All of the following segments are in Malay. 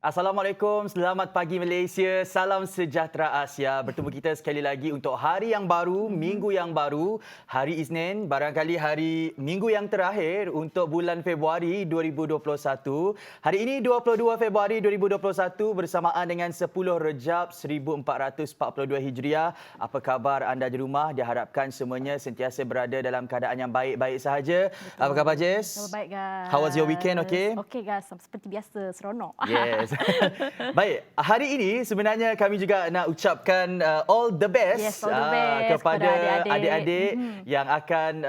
Assalamualaikum, selamat pagi Malaysia, salam sejahtera Asia. Bertemu kita sekali lagi untuk hari yang baru, minggu yang baru, hari Isnin, barangkali hari minggu yang terakhir untuk bulan Februari 2021. Hari ini 22 Februari 2021 bersamaan dengan 10 Rejab 1442 Hijriah. Apa khabar anda di rumah? Diharapkan semuanya sentiasa berada dalam keadaan yang baik-baik sahaja. Apa khabar Jess? Baik, guys. How was your weekend? Okay? Okay, guys. Seperti biasa, seronok. Yes. Baik, hari ini sebenarnya kami juga nak ucapkan all the best, Yes, all the best kepada kepada adik-adik yang akan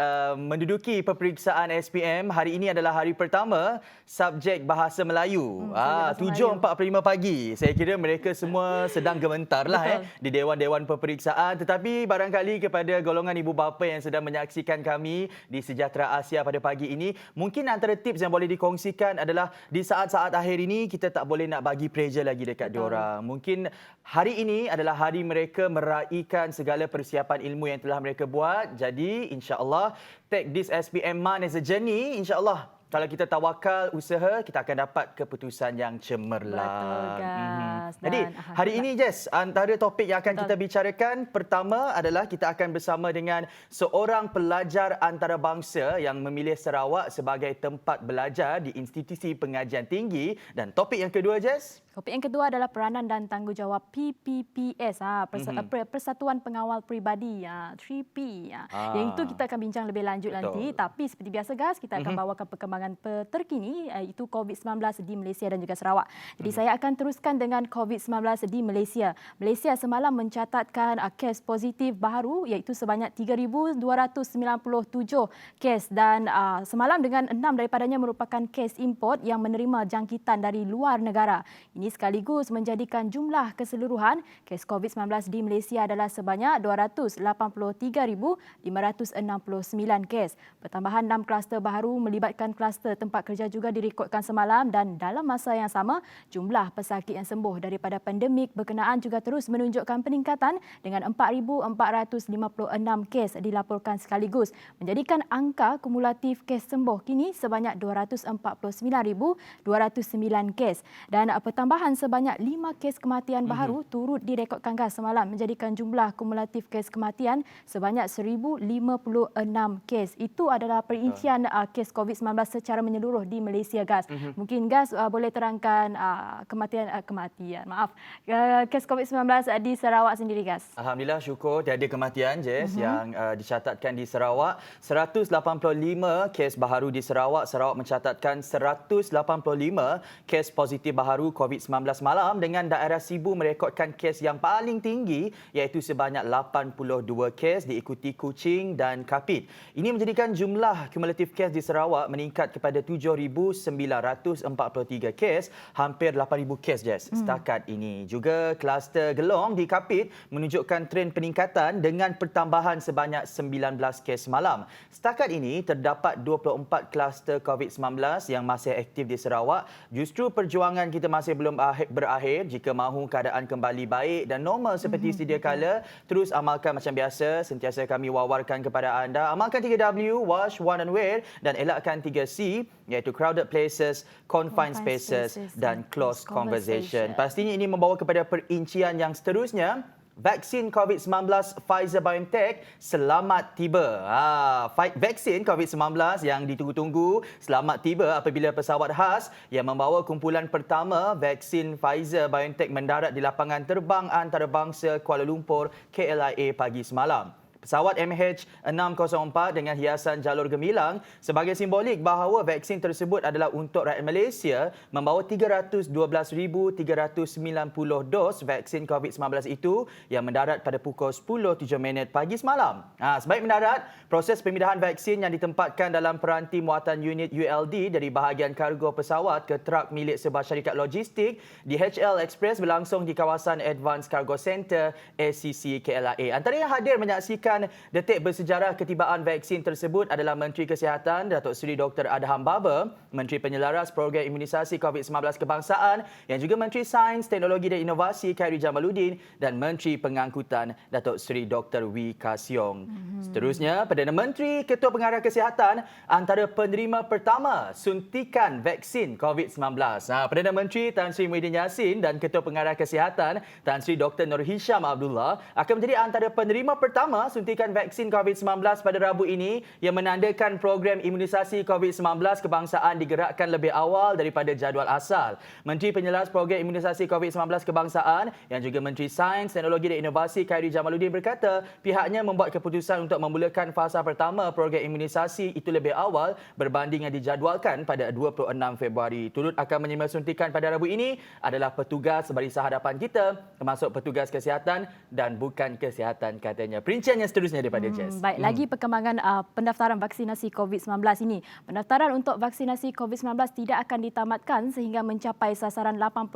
menduduki peperiksaan SPM. Hari ini adalah hari pertama subjek Bahasa Melayu. 7.45 pagi. Saya kira mereka semua sedang gementar lah di dewan-dewan peperiksaan. Tetapi barangkali kepada golongan ibu bapa yang sedang menyaksikan kami di Sejahtera Asia pada pagi ini, mungkin antara tips yang boleh dikongsikan adalah di saat-saat akhir ini kita tak boleh nak bagi pressure lagi dekat diorang. Mungkin hari ini adalah hari mereka meraihkan segala persiapan ilmu yang telah mereka buat. Jadi insya-Allah take this SPM month as a journey. Insya-Allah kalau kita tawakal usaha, kita akan dapat keputusan yang cemerlang. Betul, guys. Jadi hari ini Jess, antara topik yang akan kita bicarakan pertama adalah kita akan bersama dengan seorang pelajar antarabangsa yang memilih Sarawak sebagai tempat belajar di institusi pengajian tinggi. Dan topik yang kedua Jess? Topik yang kedua adalah peranan dan tanggungjawab PPPS, Persatuan Pengawal Peribadi, 3P. Yang itu kita akan bincang lebih lanjut nanti. Tapi seperti biasa guys, kita akan bawakan perkembangan terkini iaitu COVID-19 di Malaysia dan juga Sarawak. Jadi saya akan teruskan dengan COVID-19 di Malaysia. Malaysia semalam mencatatkan kes positif baru iaitu sebanyak 3,297 kes dan semalam dengan 6 daripadanya merupakan kes import yang menerima jangkitan dari luar negara. Ini sekaligus menjadikan jumlah keseluruhan kes COVID-19 di Malaysia adalah sebanyak 283,569 kes. Pertambahan 6 kluster baru melibatkan kluster tempat kerja juga direkodkan semalam dan dalam masa yang sama, jumlah pesakit yang sembuh daripada pandemik berkenaan juga terus menunjukkan peningkatan dengan 4,456 kes dilaporkan sekaligus, menjadikan angka kumulatif kes sembuh kini sebanyak 249,209 kes. Dan pertambahan sebanyak 5 kes kematian baru turut direkodkan guys semalam, menjadikan jumlah kumulatif kes kematian sebanyak 1,056 kes. Itu adalah perincian kes COVID-19 secara menyeluruh di Malaysia guys. Mungkin guys boleh terangkan kes COVID-19 di Sarawak sendiri guys. Alhamdulillah, syukur tiada kematian Jess yang dicatatkan di Sarawak. 185 kes baharu di Sarawak. Sarawak mencatatkan 185 kes positif baharu COVID-19 malam dengan daerah Sibu merekodkan kes yang paling tinggi iaitu sebanyak 82 kes diikuti Kuching dan Kapit. Ini menjadikan jumlah kumulatif kes di Sarawak meningkat kepada 7,943 kes, hampir 8,000 kes Jess setakat ini. Juga kluster Gelong di Kapit menunjukkan tren peningkatan dengan pertambahan sebanyak 19 kes malam. Setakat ini terdapat 24 kluster COVID-19 yang masih aktif di Sarawak. Justru perjuangan kita masih belum berakhir. Jika mahu keadaan kembali baik dan normal seperti sedia kala, terus amalkan macam biasa. Sentiasa kami wawarkan kepada anda. Amalkan 3W, wash, one and wear dan elakkan 3C iaitu crowded places, confined spaces dan close conversation. Pastinya ini membawa kepada perincian yang seterusnya. Vaksin COVID-19 Pfizer-BioNTech selamat tiba. Vaksin COVID-19 yang ditunggu-tunggu selamat tiba apabila pesawat khas yang membawa kumpulan pertama vaksin Pfizer-BioNTech mendarat di lapangan terbang antarabangsa Kuala Lumpur KLIA pagi semalam. Pesawat MH604 dengan hiasan jalur gemilang sebagai simbolik bahawa vaksin tersebut adalah untuk rakyat Malaysia membawa 312,390 dos vaksin COVID-19 itu yang mendarat pada pukul 10.07 pagi semalam. Sebaik mendarat, proses pemindahan vaksin yang ditempatkan dalam peranti muatan unit ULD dari bahagian kargo pesawat ke trak milik sebuah syarikat logistik DHL Express berlangsung di kawasan Advanced Cargo Centre ACC KLIA. Antara yang hadir menyaksikan membawakan detik bersejarah ketibaan vaksin tersebut adalah Menteri Kesihatan Datuk Seri Dr. Adham Baba, Menteri Penyelaras Program Imunisasi COVID-19 Kebangsaan yang juga Menteri Sains, Teknologi dan Inovasi Khairy Jamaluddin dan Menteri Pengangkutan Datuk Seri Dr. Wee Ka Siong. Seterusnya, Perdana Menteri Ketua Pengarah Kesihatan antara penerima pertama suntikan vaksin COVID-19. Perdana Menteri Tan Sri Muhyiddin Yassin dan Ketua Pengarah Kesihatan Tan Sri Dr. Nur Hisham Abdullah akan menjadi antara penerima pertama suntikan vaksin COVID-19 pada Rabu ini yang menandakan program imunisasi COVID-19 kebangsaan digerakkan lebih awal daripada jadual asal. Menteri Penyelaras Program Imunisasi COVID-19 Kebangsaan yang juga Menteri Sains, Teknologi dan Inovasi Khairy Jamaluddin berkata pihaknya membuat keputusan untuk memulakan fasa pertama program imunisasi itu lebih awal berbanding yang dijadualkan pada 26 Februari. Turut akan menerima suntikan pada Rabu ini adalah petugas barisan hadapan kita, termasuk petugas kesihatan dan bukan kesihatan katanya. Perincian yang seterusnya daripada Jess. Baik, lagi perkembangan pendaftaran vaksinasi COVID-19 ini. Pendaftaran untuk vaksinasi COVID-19 tidak akan ditamatkan sehingga mencapai sasaran 80%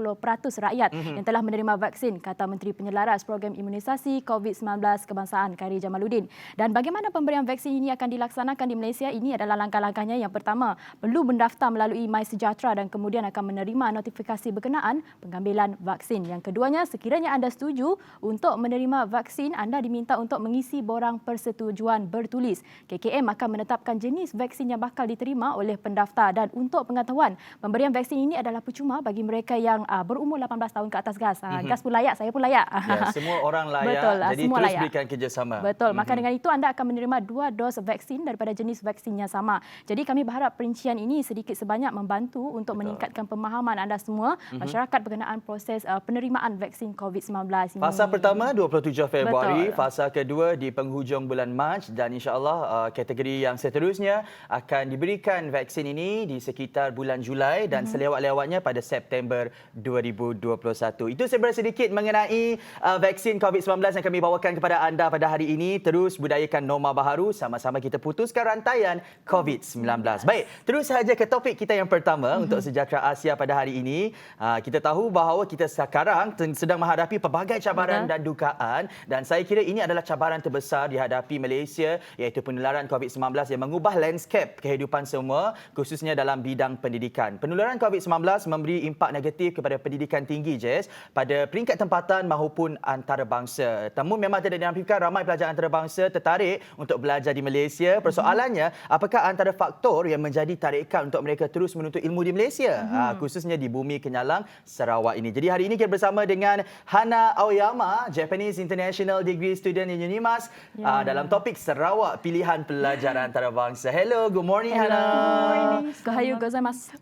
rakyat yang telah menerima vaksin, kata Menteri Penyelaras Program Imunisasi COVID-19 Kebangsaan Khairy Jamaluddin. Dan bagaimana pemberian vaksin ini akan dilaksanakan di Malaysia? Ini adalah langkah-langkahnya. Yang pertama, perlu mendaftar melalui MySejahtera dan kemudian akan menerima notifikasi berkenaan pengambilan vaksin. Yang keduanya, sekiranya anda setuju untuk menerima vaksin, anda diminta untuk mengisi borang persetujuan bertulis. KKM akan menetapkan jenis vaksin yang bakal diterima oleh pendaftar dan untuk pengetahuan, pemberian vaksin ini adalah percuma bagi mereka yang berumur 18 tahun ke atas gas. Gas pun layak, saya pun layak. Ya, semua orang layak. Betul, jadi semua terus layak. berikan kerjasama. Betul. Maka dengan itu anda akan menerima 2 dos vaksin daripada jenis vaksin yang sama. Jadi kami berharap perincian ini sedikit sebanyak membantu untuk meningkatkan pemahaman anda semua, masyarakat berkenaan proses penerimaan vaksin COVID-19 ini. Fasa pertama 27 Februari, Betul. fasa kedua di penghujung bulan Mac dan insya-Allah kategori yang seterusnya akan diberikan vaksin ini di sekitar bulan Julai dan selewat-lewatnya pada September 2021. Itu sebenarnya sedikit mengenai vaksin COVID-19 yang kami bawakan kepada anda pada hari ini. Terus budayakan norma baharu, sama-sama kita putuskan rantaian COVID-19. Baik, terus sahaja ke topik kita yang pertama untuk Sejahtera Asia pada hari ini. Kita tahu bahawa kita sekarang sedang menghadapi pelbagai cabaran dan dugaan dan saya kira ini adalah cabaran terbesar dihadapi Malaysia iaitu penularan COVID-19 yang mengubah landscape kehidupan semua khususnya dalam bidang pendidikan. Penularan COVID-19 memberi impak negatif kepada pendidikan tinggi, Jess, pada peringkat tempatan maupun antarabangsa. Namun memang tidak dinafikan ramai pelajar antarabangsa tertarik untuk belajar di Malaysia. Persoalannya, apakah antara faktor yang menjadi tarikan untuk mereka terus menuntut ilmu di Malaysia, khususnya di bumi Kenyalang, Sarawak ini. Jadi hari ini kita bersama dengan Hana Aoyama, Japanese International Degree Student in UNIMAS, dalam topik Sarawak Pilihan Pelajar Antarabangsa. Hello, good morning, Hana. Gohayu gozaimasu.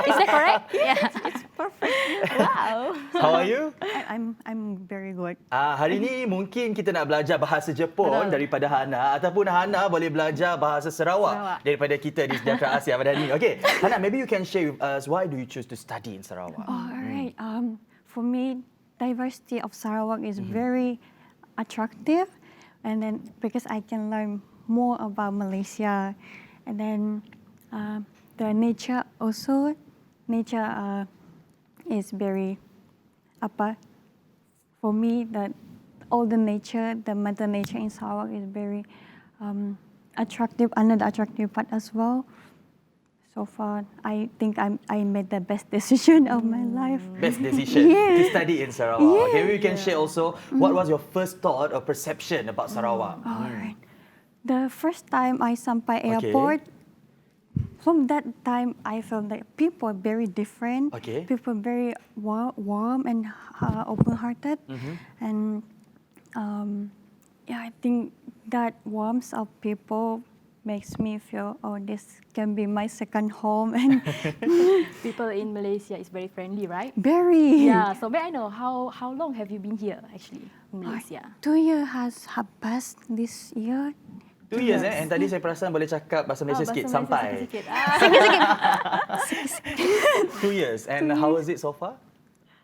Is that correct? Yeah. It's perfect. Wow. How are you? I'm very good. Hari ini mungkin kita nak belajar bahasa Jepun daripada Hana ataupun Hana boleh belajar bahasa Sarawak daripada kita di Sejahtera Asia pada hari ini. Okay, Hana, maybe you can share with us why do you choose to study in Sarawak? All right. For me, diversity of Sarawak is very attractive, and then because I can learn more about Malaysia, and then the nature also, is very for me that all the nature, the mother nature in Sarawak is very attractive, another attractive part as well. So far, I think I made the best decision of my life. Best decision to study in Sarawak. Yes. Okay, maybe you can share also what was your first thought or perception about Sarawak? All right. The first time I sampai airport, from that time I felt that people are very different. Okay. People are very warm and open-hearted, and I think that warmth of people makes me feel, oh, this can be my second home. And People in Malaysia is very friendly, right? very. Yeah. So may I know how long have you been here actually in Malaysia? 2 years has passed this year. 2 years and tadi saya perasan boleh cakap bahasa Malaysia sikit Bahasa Malaysia sampai. sikit. 2 years and how is it so far?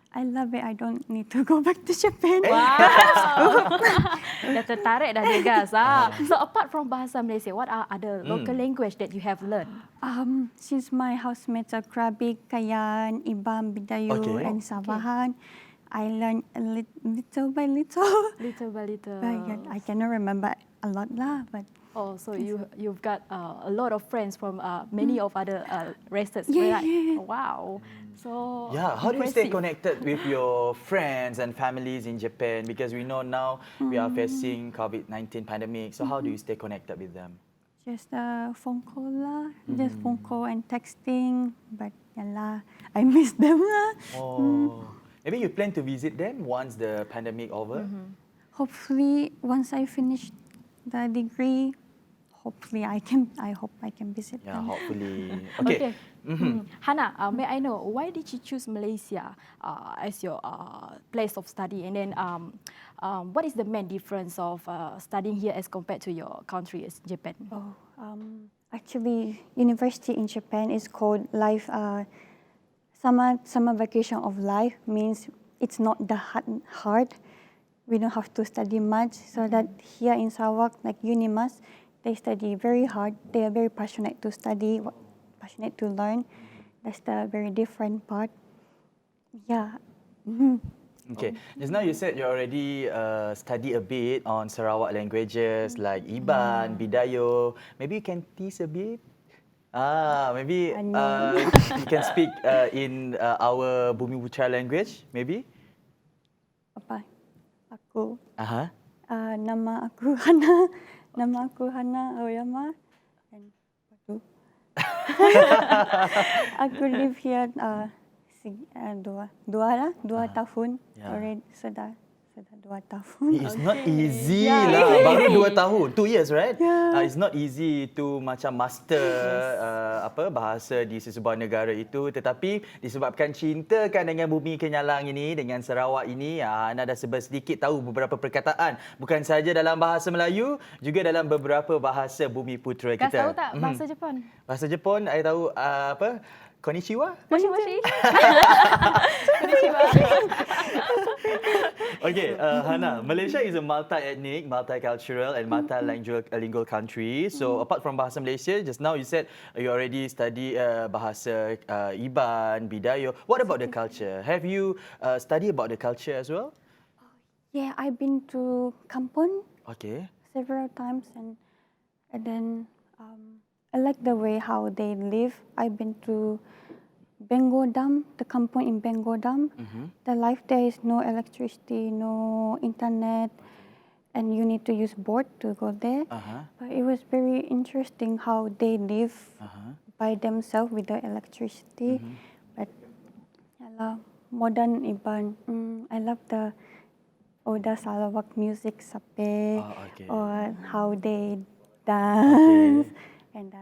I love it. I don't need to go back to Japan. Wow. Dah tertarik dah dia guys. So apart from bahasa Malaysia, what are other local language that you have learned? Since my housemates are Krabi, Kayan, Ibam, Bidayu, Okay. and Sabahan, I learned little by little. Little by little. I cannot remember a lot lah, but Oh, so you've got a lot of friends from many of other races, Yeah, right? yeah. Wow. So Yeah, how do you stay impressive. connected with your friends and families in Japan? Because we know now we are facing COVID-19 pandemic. So how do you stay connected with them? just phone call lah, just phone call and texting. But yalah, I miss them lah. Oh, maybe you plan to visit them once the pandemic over? Hopefully, once I finish the degree, hopefully I hope I can visit Yeah, them. hopefully. Okay. Hana, may I know why did you choose Malaysia as your place of study, and then what is the main difference of studying here as compared to your country, as Japan? Oh, actually, university in Japan is called life. Summer vacation of life means it's not that hard. We don't have to study much. So that here in Sarawak, like Unimas, they study very hard. They are very passionate to study, passionate to learn. That's the very different part. Yeah. Okay. Just now you said you already study a bit on Sarawak languages like Iban, Bidayo. Maybe you can tease a bit. Maybe you can speak in our Bumi Putra language, maybe. Apa? Aku. Aha. Nama aku Hana. Nama aku Hana Aoyama. And what tu? Aku live here dua tahun. Yeah. Already sudah 2 tahun. It's not easy Yeah. lah. Baru 2 tahun. 2 years, right? Yeah. It's not easy to macam master bahasa di sesebuah negara itu. Tetapi disebabkan cinta kan dengan bumi Kenyalang ini, dengan Sarawak ini, Hana dah sedikit tahu beberapa perkataan. Bukan saja dalam bahasa Melayu, juga dalam beberapa bahasa bumi putera Guys, kita. tahu tak bahasa Jepun? Bahasa Jepun, saya tahu Konnichiwa? Moshi. Konnichiwa. Okay, Hana, Malaysia is a multi-ethnic, multicultural and multilingual country. So apart from bahasa Malaysia, just now you said you already study bahasa Iban, Bidayo. What about the culture? Have you studied about the culture as well? Yeah, I've been to Kampong Okay. several times, and then I like the way how they live. I've been to Bengo Dam, the kampung in Bengo Dam. The life there is no electricity, no internet, and you need to use boat to go there. But it was very interesting how they live by themselves without electricity. But I love modern Iban. I love the Oda Sarawak music, sape, Okay. or how they dance. And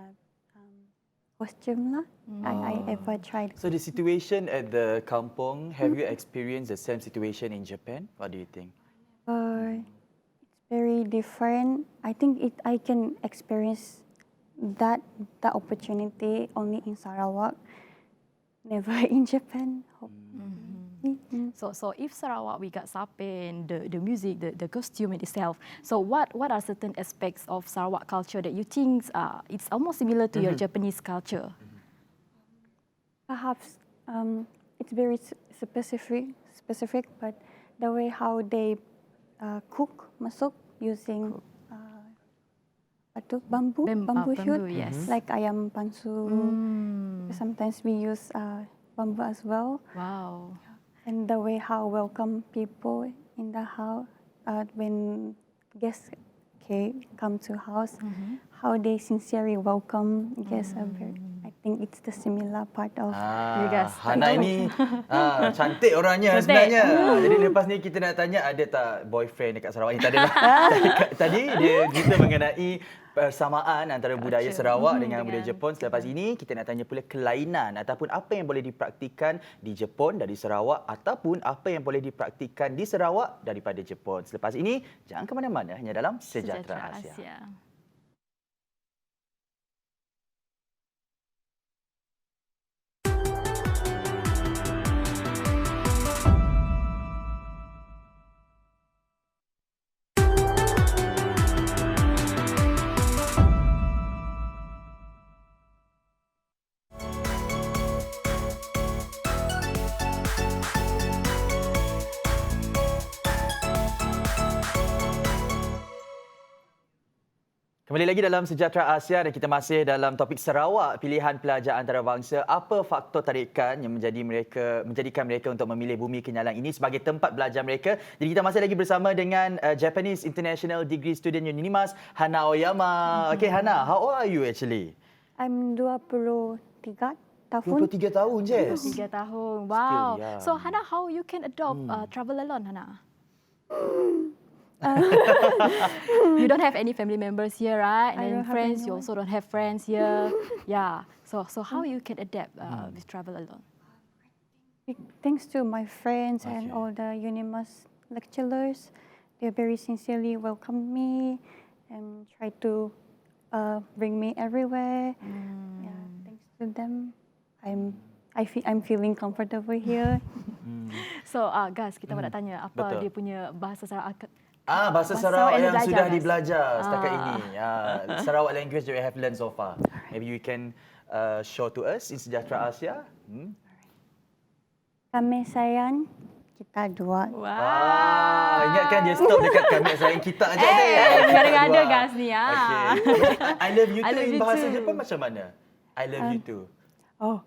costume lah. I ever tried. So the situation at the kampong, have you experienced the same situation in Japan? What do you think? It's very different. I think I can experience that opportunity only in Sarawak, never in Japan. So if Sarawak we got sape and the music, the costume itself. So what are certain aspects of Sarawak culture that you think it's almost similar to your Japanese culture? Perhaps it's very specific, but the way how they cook masuk using bamboo shoot, yes. like ayam pansu. Sometimes we use bamboo as well. Wow. And the way how welcome people in the house when guests come to house, how they sincerely welcome guests. I think it's the similar part of You guys. Hana ini cantik orangnya Cantik. sebenarnya. Jadi lepas ni kita nak tanya ada tak boyfriend dekat Sarawak ni? Tak adalah. Tadi dia cerita mengenai persamaan antara budaya Sarawak dengan budaya Jepun. Selepas ini kita nak tanya pula kelainan ataupun apa yang boleh dipraktikan di Jepun dari Sarawak ataupun apa yang boleh dipraktikan di Sarawak daripada Jepun. Selepas ini jangan ke mana-mana, hanya dalam Sejahtera Asia. Kembali lagi dalam Sejahtera Asia dan kita masih dalam topik Sarawak, pilihan pelajar antarabangsa. Apa faktor tarikan yang menjadikan mereka untuk memilih Bumi Kenyalang ini sebagai tempat belajar mereka? Jadi kita masih lagi bersama dengan Japanese International Degree Student UNIMAS, Hana Oyama. Okay Hana, how old are you actually? I'm 23 tahun. 23 tahun, Jess. 3 tahun. Wow. young. So Hana, how you can adopt travel alone, Hana? You don't have any family members here, right? And I then don't have friends, you anyone. also don't have friends here. Yeah. So how you can adapt with travel alone? Thanks to my friends and Okay. all the UNIMAS lecturers, they very sincerely welcomed me and try to bring me everywhere. Yeah, thanks to them, I'm feeling comfortable here. So guys, kita nak tanya apa Betul. dia punya bahasa Sarawak. Bahasa Bahasa Sarawak yang yang belajar, sudah guys. dibelajar setakat ini. Sarawak language that we have learned so far. Maybe you can show to us in Sejahtera Asia. Kami sayang kita dua. Ingatkan dia stop dekat kami sayang kita aja deh. Ngada-ngada Dua. guys ni. Okay. I love you I too love in you bahasa too. Jepun macam mana? I love you too. Oh,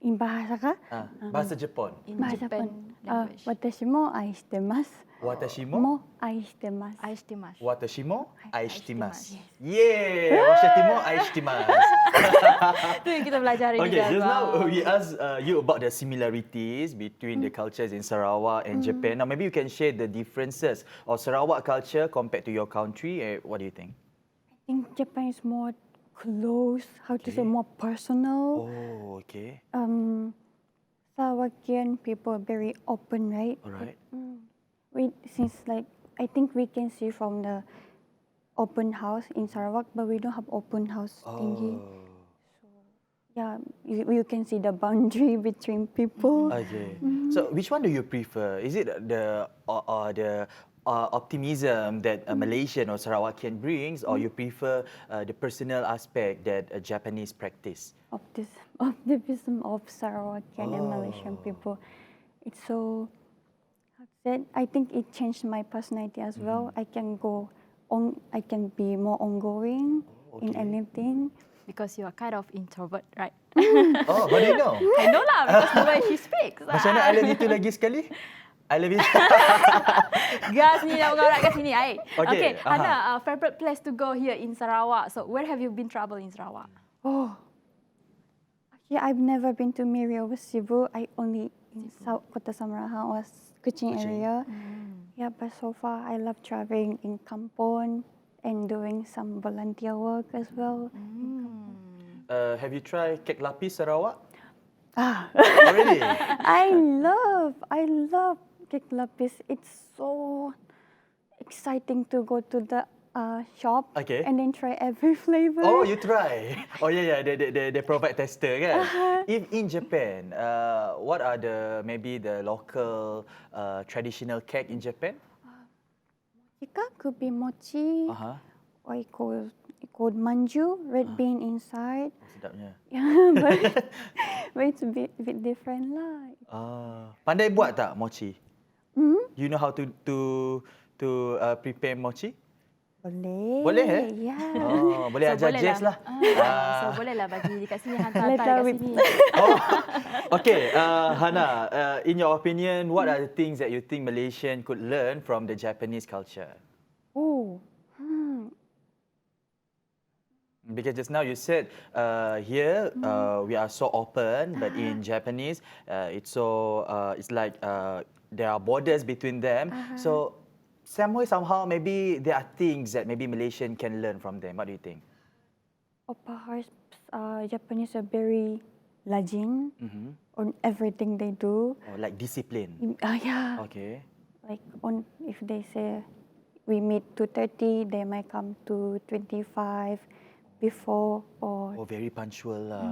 in bahasa ka? Bahasa Jepun. In Bahasa Japan pun. language. Watashi mo aishitemasu. Watashimo. Mo aishitemasu. Aishtimasu. Watashimo aishitimasu. Yes. Yeah, Watashimo aishitimasu. Itu yang kita belajar hari Okay, ni guys. just now Wow. we asked you about the similarities between the cultures in Sarawak and Japan. Now maybe you can share the differences of Sarawak culture compared to your country. What do you think? I think Japan is more close, how to say, more personal. Oh, okay. Sarawakian people are very open, right? Alright. I think we can see from the open house in Sarawak, but we don't have open house thingy. Yeah, you can see the boundary between people. Okay. So which one do you prefer? Is it the optimism that a Malaysian or Sarawakian brings, or you prefer the personal aspect that a Japanese practice? Optimism of Sarawakian and Malaysian people. It's so, how to say, I think it changed my personality as well. I can be more ongoing in okay. anything. Because you are kind of introvert, right? Oh, how do you know? I know lah because the way she speaks. Macam mana I love you tu lagi sekali? I love you. Guys ni nak bergerak kat sini. Okay, Okay, Hana, favorite place to go here in Sarawak. So where have you been travel in Sarawak? Oh, actually, I've never been to Miri or Cebu. I only in Kota Samaraha or Kuching area. Yeah, but so far I love traveling in Kampong and doing some volunteer work as well. Have you tried kek lapis Sarawak? Ah, Oh, really? I love kek lapis. It's so exciting to go to the shop Okay. and then try every flavor. Oh, you try. Oh, yeah. They provide tester, kan? If in Japan, what are maybe the local traditional cake in Japan? Ika could be mochi, or it called manju, red bean inside. Oh, sedapnya. Yeah, but it's a bit different lah. Pandai buat tak mochi? You know how to prepare mochi? Boleh. Boleh, Yeah. Oh, boleh ajar boleh Jess lah. So boleh lah bagi dekat sini, hantar Later kat with- sini. Oh, okay. Hana, in your opinion, what are the things that you think Malaysian could learn from the Japanese culture? Oh. Because just now you said here we are so open, but in Japanese it's like there are borders between them. So somehow maybe there are things that maybe Malaysian can learn from them. What do you think? Perhaps Japanese are very rajin on everything they do. Or like discipline. Yeah. Okay. Like if they say we meet 2:30, they might come to 25 before, or Oh, very punctual lah.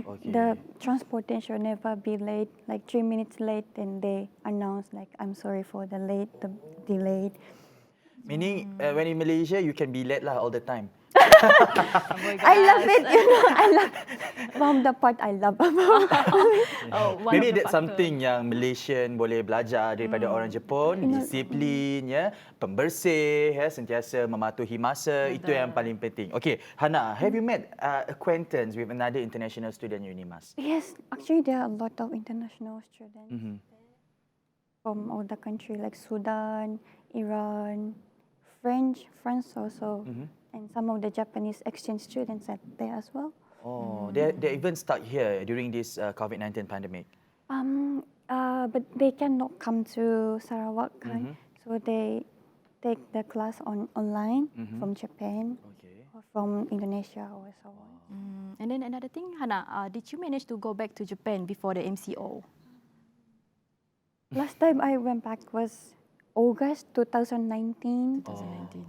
Okay. the transportation should never be late. Like 3 minutes late, and they announce like, "I'm sorry for the delayed." Meaning when in Malaysia you can be late lah all the time. I love it. You know, I love from the part I love about. One Maybe of the that's factor. something yang Malaysian boleh belajar daripada orang Jepun, disiplin, ya, pembersih, ya, sentiasa mematuhi masa, itu yang paling penting. Okay, Hana, have you met acquaintance with another international student UNIMAS? Yes, actually there are a lot of international students from all the country like Sudan, Iran, France also, and some of the Japanese exchange students are there as well. Oh, they even stuck here during this COVID-19 pandemic. But they cannot come to Sarawak, kan? So they take the class online from Japan Okay. or from Indonesia or so on. And then another thing, Hana, did you manage to go back to Japan before the MCO? Last time I went back was August 2019. 2019.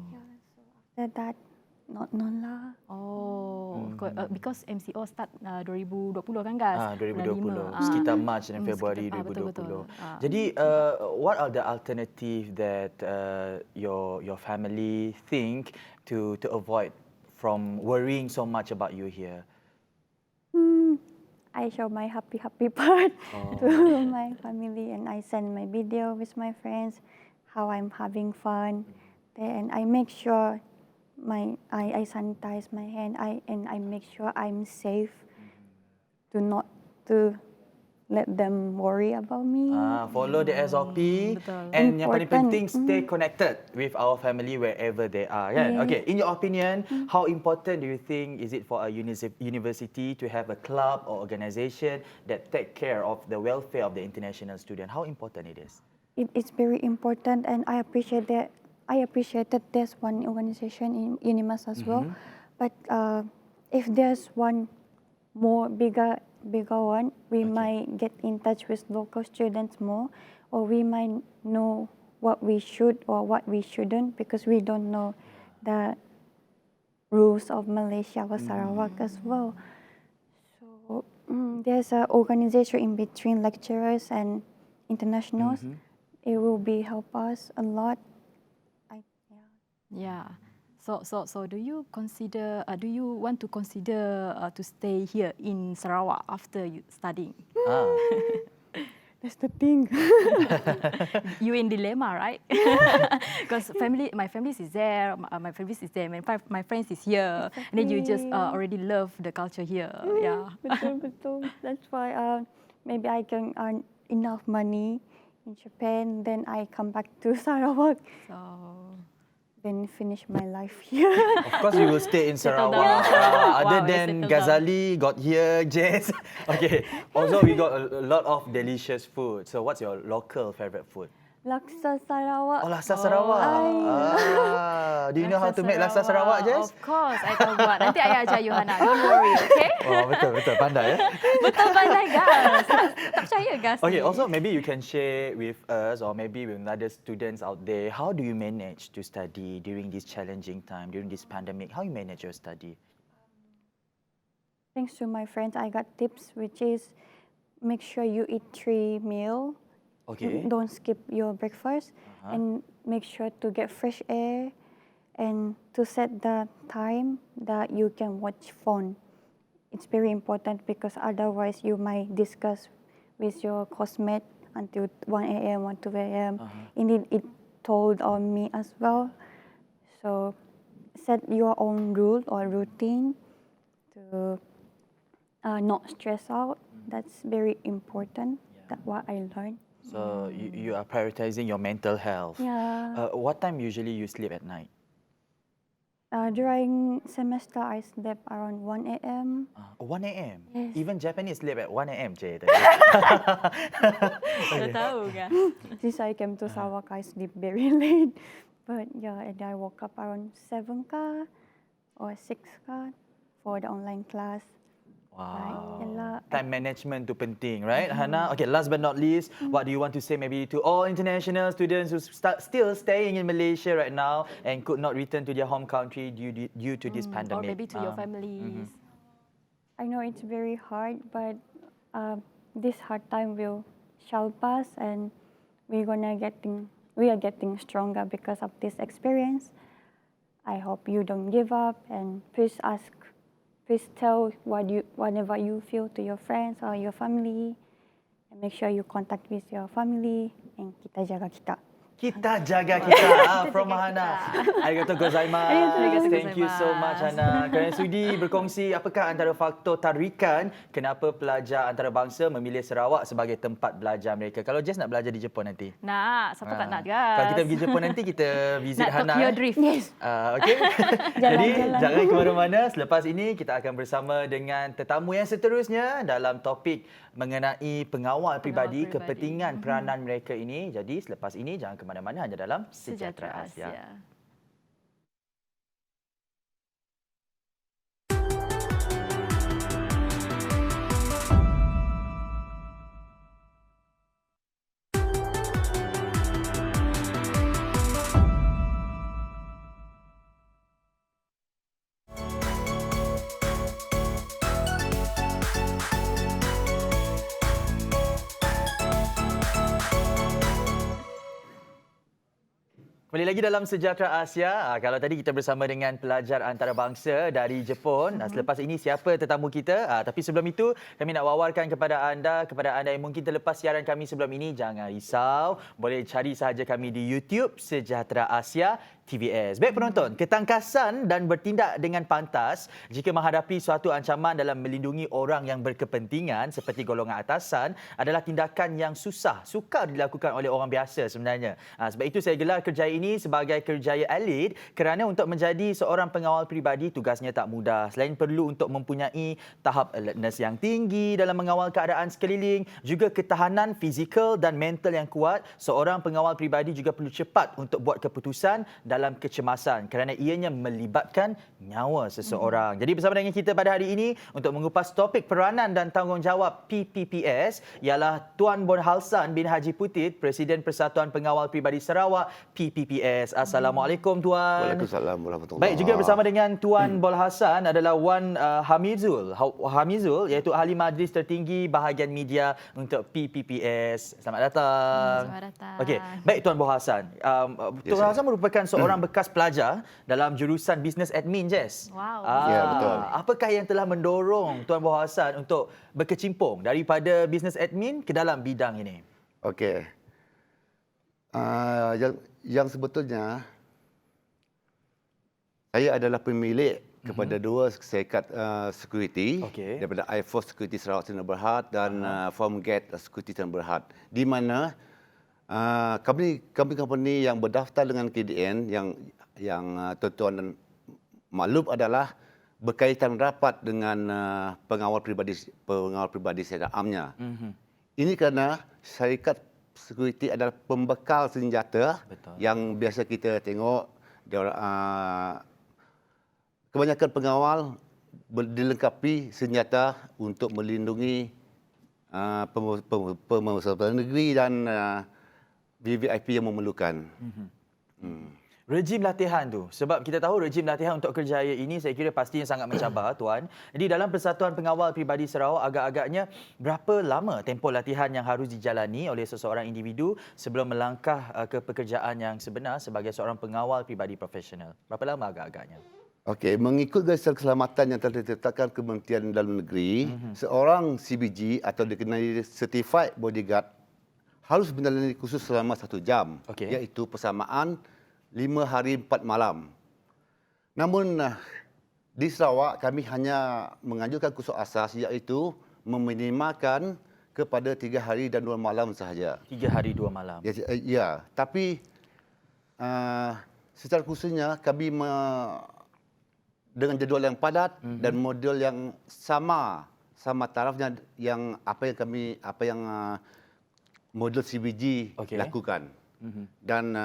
After that, not lah. Oh, because MCO start 2020 kan guys? 2020, Bulan 5. sekitar Mac dan Februari sekitar, betul, 2020. betul. Jadi, what are the alternative that your family think to avoid from worrying so much about you here? I show my happy part to my family, and I send my video with my friends how I'm having fun. Then I make sure I sanitize my hand. I make sure I'm safe to not to let them worry about me. Follow the SOP, betul. and yang paling Important. penting, stay connected with our family wherever they are. Kan? Yes. Okay, in your opinion, how important do you think is it for a university to have a club or organization that take care of the welfare of the international student? How important it is? It's very important, and I appreciate that. I appreciated there's one organization in UNIMAS as well, but if there's one more bigger one, we might get in touch with local students more, or we might know what we should or what we shouldn't, because we don't know the rules of Malaysia or Sarawak as well. So there's an organization in between lecturers and internationals. It will be help us a lot. Yeah. So do you consider? Do you want to consider to stay here in Sarawak after you studying? That's the thing. You in dilemma, right? Because my family is there, my family is there, my friends is here, and then you just already love the culture here. Yeah. Betul. That's why maybe I can earn enough money in Japan, then I come back to Sarawak, So then finish my life here. Of course, we will stay in Settle Sarawak. down. Other Wow, than settle down. Ghazali, got here, Jess. Okay. Also, we got a lot of delicious food. So, what's your local favorite food? Laksa Sarawak. Oh, laksa Sarawak. Do you know how to make laksa Sarawak, Jess? Of course, I tahu buat. Nanti I ajar you, Hana. Don't worry, okay? Oh, betul, pandai. Betul pandai, guys. Tak percaya, guys. Okay, also maybe you can share with us or maybe with other students out there, how do you manage to study during this challenging time, during this pandemic? How you manage your study? Thanks to my friends, I got tips, which is make sure you eat 3 meals. Okay. Don't skip your breakfast, and make sure to get fresh air, and to set the time that you can watch phone. It's very important because otherwise you might discuss with your classmate until 1 a.m. or 2 a.m. Indeed, it told on me as well. So set your own rule or routine to not stress out. That's very important. That's what I learned. So you are prioritizing your mental health. Yeah. What time usually you sleep at night? During semester, I slept around 1 a.m. 1 a.m. Yes. Even Japanese sleep at 1 a.m. je. Dah tahu kan? Since I came to Sarawak, I sleep very late. But yeah, and I woke up around 7 ka or 6 ka for the online class. Wow. Yalah. Time management tu penting, right, Hana? Okay, last but not least, what do you want to say maybe to all international students who still staying in Malaysia right now and could not return to their home country due to this Or pandemic? maybe to your families. I know it's very hard, but this hard time will shall pass, and we are getting stronger because of this experience. I hope you don't give up and please tell whatever you feel to your friends or your family. And make sure you contact with your family and kita jaga kita. Kita jaga kita from Hana. Arigatou gozaimasu. Thank you so much Hana kerana sudi berkongsi apakah antara faktor tarikan kenapa pelajar antarabangsa memilih Sarawak sebagai tempat belajar mereka. Kalau Jess nak belajar di Jepun nanti. Nak, siapa tak nak guys. Kalau kita pergi Jepun nanti kita visit Nak Hana. Tokyo Drift. Yes. Okey. Jadi Jalan-jalan. jangan ke mana-mana. Selepas ini kita akan bersama dengan tetamu yang seterusnya dalam topik mengenai pengawal pribadi, kepentingan peranan mereka ini. Jadi selepas ini jangan ke mana-mana, hanya dalam Sejahtera Asia. Kembali lagi dalam Sejahtera Asia. Kalau tadi kita bersama dengan pelajar antarabangsa dari Jepun. Selepas ini siapa tetamu kita? Tapi sebelum itu kami nak wawarkan kepada anda yang mungkin terlepas siaran kami sebelum ini, jangan risau. Boleh cari sahaja kami di YouTube Sejahtera Asia TVS. Baik penonton, ketangkasan dan bertindak dengan pantas jika menghadapi suatu ancaman dalam melindungi orang yang berkepentingan seperti golongan atasan adalah tindakan yang sukar dilakukan oleh orang biasa sebenarnya. Sebab itu saya gelar kerjaya ini sebagai kerjaya elit kerana untuk menjadi seorang pengawal pribadi tugasnya tak mudah. Selain perlu untuk mempunyai tahap alertness yang tinggi dalam mengawal keadaan sekeliling, juga ketahanan fizikal dan mental yang kuat, seorang pengawal pribadi juga perlu cepat untuk buat keputusan dalam kecemasan kerana ianya melibatkan nyawa seseorang. Jadi bersama dengan kita pada hari ini untuk mengupas topik peranan dan tanggungjawab PPPS ialah Tuan Bon Halsan bin Haji Putit, Presiden Persatuan Pengawal Pribadi Sarawak PPPS. Assalamualaikum Tuan. Waalaikumsalam warahmatullahi. Baik, juga bersama dengan Tuan Bon Halsan adalah Wan Hamizul iaitu Ahli Majlis Tertinggi Bahagian Media untuk PPPS. Selamat datang. Selamat datang. Okey, baik Tuan Bon Halsan. Tuan Halsan merupakan seorang bekas pelajar dalam jurusan Business Admin, Jess. Wow. Ya, betul. Apakah yang telah mendorong Tuan Bon Halsan untuk berkecimpung daripada Business Admin ke dalam bidang ini? Okey. Yang sebetulnya saya adalah pemilik kepada dua syarikat security, Okey. daripada iForce Security Sarawak Sdn Bhd dan Formgate Security Sdn Bhd, di mana company yang berdaftar dengan KDN yang tuan-tuan dan maklum adalah berkaitan rapat dengan pengawal pribadi secara amnya. Ini kerana syarikat security adalah pembekal senjata. Betul. Yang biasa kita tengok kebanyakan pengawal dilengkapi senjata untuk melindungi pengusaha negeri dan VVIP yang memerlukan. Rejim latihan tu, sebab kita tahu rejim latihan untuk kerjaya ini saya kira pastinya sangat mencabar Tuan. Jadi dalam Persatuan Pengawal Pribadi Sarawak, agak-agaknya berapa lama tempoh latihan yang harus dijalani oleh seseorang individu sebelum melangkah ke pekerjaan yang sebenar sebagai seorang pengawal pribadi profesional? Berapa lama agak-agaknya? Okey, mengikut garis keselamatan yang telah ditetapkan Kementerian Dalam Negeri, seorang CBG atau dikenali Certified Bodyguard harus menjalani kursus selama 1 jam, Okey. iaitu persamaan 5 hari 4 malam. Namun di Sarawak kami hanya menganjurkan kursus asas, iaitu meminimalkan kepada 3 hari dan 2 malam sahaja. 3 hari 2 malam. Ya, tapi secara khususnya kami dengan jadual yang padat dan modul yang sama tarafnya yang apa yang modul CBG Okey. lakukan. Dan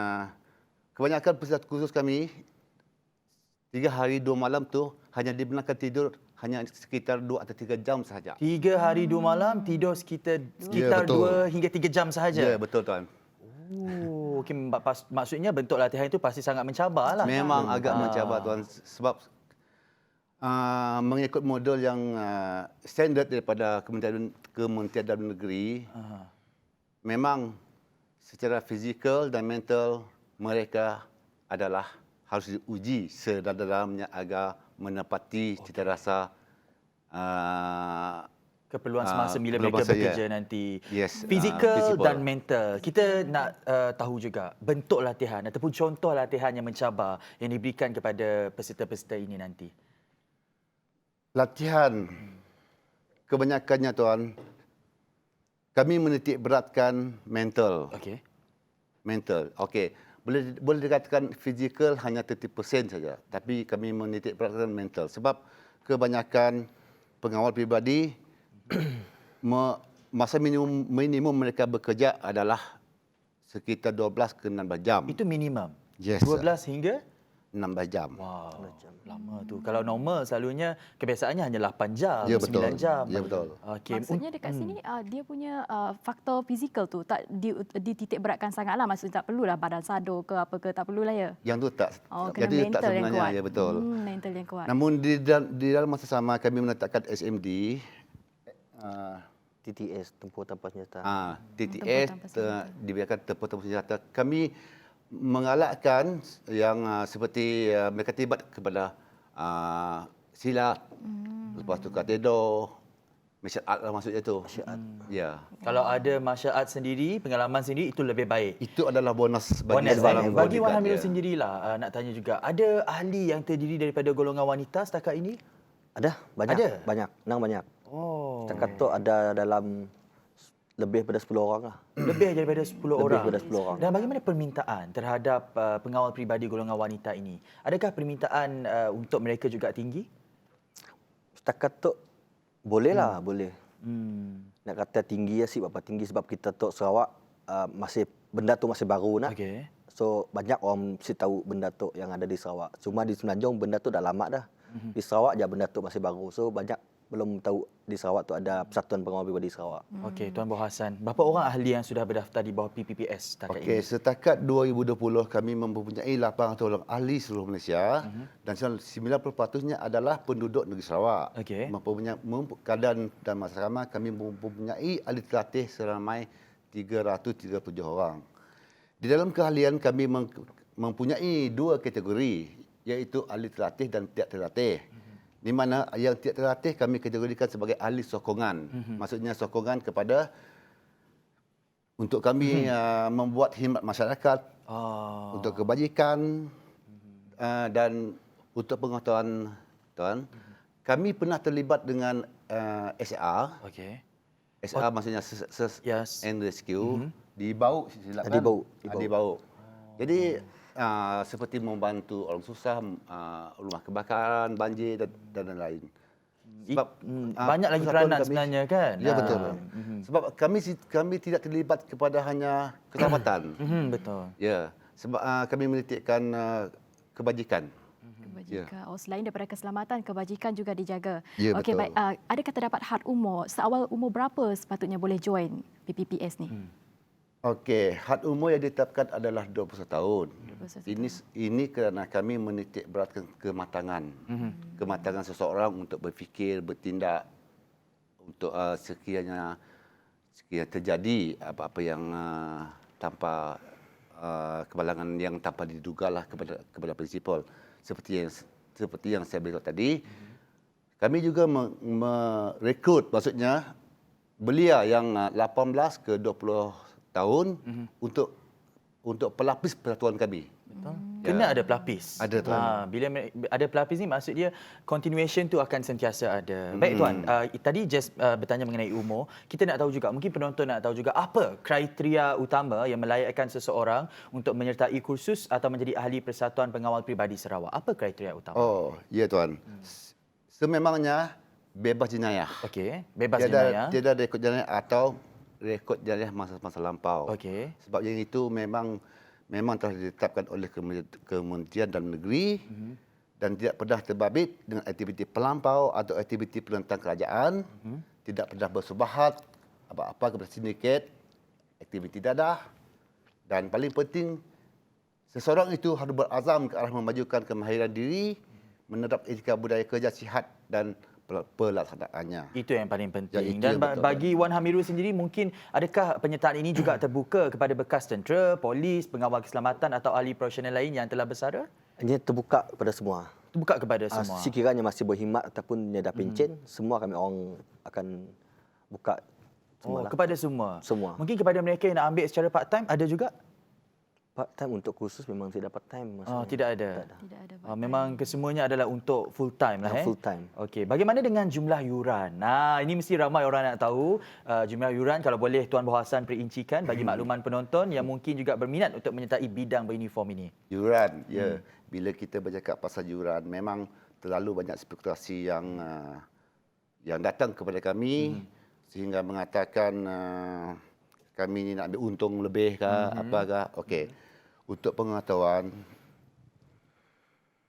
kebanyakan peserta kursus kami 3 hari 2 malam tu hanya dibenarkan tidur hanya sekitar 2 atau 3 jam sahaja. 3 hari 2 malam tidur sekitar betul. 2 hingga 3 jam sahaja. Ya, betul tuan. Okey, maksudnya bentuk latihan itu pasti sangat mencabar lah. Memang agak mencabar tuan, sebab mengikut modul yang standard daripada Kementerian Dalam Negeri, memang secara fizikal dan mental mereka adalah harus diuji sedalam-dalamnya agar menepati cita rasa Keperluan semasa bila keperluan mereka masa, bekerja nanti. Yes, Fizikal principle. dan mental. Kita nak tahu juga bentuk latihan ataupun contoh latihan yang mencabar yang diberikan kepada peserta-peserta ini nanti. Latihan kebanyakannya tuan, kami menitik beratkan mental. Okey. Mental. Okey. Boleh dikatakan fizikal hanya 30% saja, tapi kami menitik beratkan mental sebab kebanyakan pengawal pribadi masa minimum mereka bekerja adalah sekitar 12 ke 16 jam. Itu minimum. Yes, 12 hingga 16 jam. wow, lama tu. Kalau normal selalunya kebiasaannya hanya 8 jam, Ya, 9 betul. jam. Ya, betul. Okey. Maksudnya dekat sini dia punya faktor fizikal tu tak dititik beratkan sangatlah. Maksudnya tak perlulah badan sado ke apa ke, tak perlulah ya. Yang tu tak. Kena Jadi tak mental yang sebenarnya, kuat. ya betul. Mental yang kuat. Namun di dalam masa sama kami menetapkan SMD, TTS, tempur tanpa senjata. TTS, tanpa senjata. dibiarkan tempur tanpa senjata. Kami mengalakkan yang seperti mereka terlibat kepada silat, lepas tu katedo, martial art lah maksudnya tu. Ya. Kalau ada martial art sendiri, pengalaman sendiri, itu lebih baik. Itu adalah bonus bagi Bonus, seorang bagi Wan bodyguard, Hamilu ya. sendirilah, nak tanya juga, ada ahli yang terdiri daripada golongan wanita setakat ini? Ada, banyak. Ada? Banyak, nang banyak. Oh, Setakat tu ada dalam lebih daripada 10 orang lah. lebih daripada 10 orang. Lebih daripada 10 orang. Dan bagaimana permintaan terhadap pengawal peribadi golongan wanita ini? Adakah permintaan untuk mereka juga tinggi? Setakat tu boleh lah, boleh. Hmm. Nak kata tinggi ya sih, berapa tinggi sebab kita tu Sarawak masih benda tu masih baru nak. Okey. So banyak orang mesti tahu benda tu yang ada di Sarawak. Cuma di Semenanjung benda tu dah lama dah. Di Sarawak je benda tu masih baru. So banyak belum tahu di Sarawak tu ada Persatuan Pengawal Pribadi Sarawak. Okey, Tuan Boh Hassan, berapa orang ahli yang sudah berdaftar di bawah PPPS setakat Okey, ini? setakat 2020 kami mempunyai 800 orang ahli seluruh Malaysia dan 90%-nya adalah penduduk negeri Sarawak. Okey. Keadaan dan masa sama kami mempunyai ahli terlatih seramai 337 orang. Di dalam keahlian kami mempunyai dua kategori, iaitu ahli terlatih dan tidak terlatih. Di mana yang tidak terlatih kami kategorikan sebagai ahli sokongan. Maksudnya sokongan kepada untuk kami membuat khidmat masyarakat, untuk kebajikan dan untuk pengetahuan tuan. Kami pernah terlibat dengan SR. Okey. SR maksudnya Search Yes. and Rescue di Bauk silakan. Di Bauk. Di Bauk. Jadi seperti membantu orang susah, rumah kebakaran, banjir dan lain-lain. Sebab banyak lagi persatuan peranan kami- sebenarnya kan? Ya betul. Sebab kami tidak terlibat kepada hanya keselamatan. Betul. Ya, sebab kami menitikkan kebajikan. Kebajikan. Oh, selain daripada keselamatan, kebajikan juga dijaga. Ya, Okey, betul. baik. Adakah terdapat had umur? Seawal umur berapa sepatutnya boleh join PPPS ni? Okey, had umur yang ditetapkan adalah 21 tahun. 21 Ini kerana kami menitik beratkan kematangan. Kematangan seseorang untuk berfikir, bertindak untuk sekiranya terjadi apa-apa yang tanpa kebalangan yang tanpa didugalah kepada prinsipal. Seperti yang saya beritahu tadi, kami juga merekrut, maksudnya belia yang 18 ke 20 tahun untuk pelapis persatuan kami. Betul. Kena ada pelapis. Ada, Tuan. Bila ada pelapis ni maksud dia continuation tu akan sentiasa ada. Baik Tuan, tadi just bertanya mengenai umur. Kita nak tahu juga, mungkin penonton nak tahu juga apa kriteria utama yang melayakkan seseorang untuk menyertai kursus atau menjadi ahli Persatuan Pengawal Pribadi Sarawak. Apa kriteria utama? Oh, ya tuan. Sememangnya bebas jenayah. Okey, bebas jenayah. Tiada rekod jenayah atau rekod jenayah masa lampau. Okey. Sebab yang itu memang telah ditetapkan oleh Kementerian Dalam Negeri dan tidak pernah terbabit dengan aktiviti pelampau atau aktiviti penentang kerajaan, tidak pernah bersubahat apa-apa kepada sindiket, aktiviti dadah, dan paling penting seseorang itu harus berazam ke arah memajukan kemahiran diri, menerap etika budaya kerja sihat dan pelaksanaannya. Itu yang paling penting. Ya, itu Dan yang betul. bagi Wan Hamiru sendiri, mungkin adakah penyertaan ini juga terbuka kepada bekas tentera, polis, pengawal keselamatan atau ahli profesional lain yang telah bersara? Ini terbuka kepada semua. Terbuka kepada semua. Sekiranya masih berkhidmat ataupun dia dah pencen, semua kami orang akan buka semua lah. Kepada semua. Semua. Mungkin kepada mereka yang nak ambil secara part time ada juga? Part time untuk kursus memang tidak part time. maksudnya. Tidak ada. Tidak ada. Memang kesemuanya adalah untuk full time lah. Full time. Okey, bagaimana dengan jumlah yuran? Ini mesti ramai orang nak tahu jumlah yuran. Kalau boleh Tuan Boh Hassan perincikan bagi makluman penonton yang mungkin juga berminat untuk menyertai bidang beruniform ini. Yuran, ya. Bila kita bercakap pasal yuran, memang terlalu banyak spekulasi yang datang kepada kami sehingga mengatakan kami ni nak ambil untung lebih ke apakah. Okey. Untuk pengetahuan,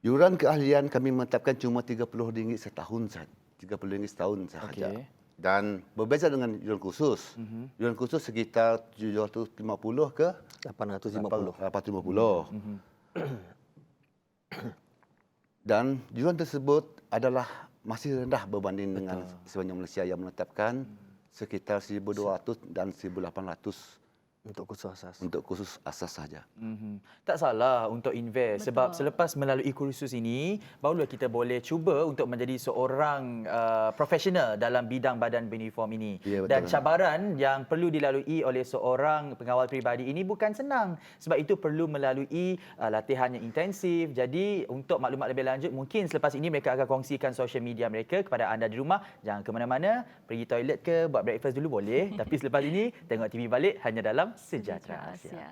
yuran keahlian kami menetapkan cuma RM30 setahun saja. RM30 setahun sahaja. Okey. Dan berbeza dengan yuran khusus. Yuran khusus sekitar 750 ke 850. 850. Dan yuran tersebut adalah masih rendah berbanding dengan sebanyak Malaysia yang menetapkan sekitar 1,200 dan 1,800 Untuk kursus asas. untuk khusus asas saja. Tak salah untuk invest. Sebab selepas melalui kursus ini, barulah kita boleh cuba untuk menjadi seorang profesional dalam bidang badan beruniform ini. Ya, betul. Dan cabaran yang perlu dilalui oleh seorang pengawal peribadi ini bukan senang. Sebab itu perlu melalui latihan yang intensif. Jadi untuk maklumat lebih lanjut, mungkin selepas ini mereka akan kongsikan social media mereka kepada anda di rumah. Jangan ke mana-mana, pergi toilet ke, buat breakfast dulu boleh. Tapi selepas ini, tengok TV balik hanya dalam Sejahtera Asia.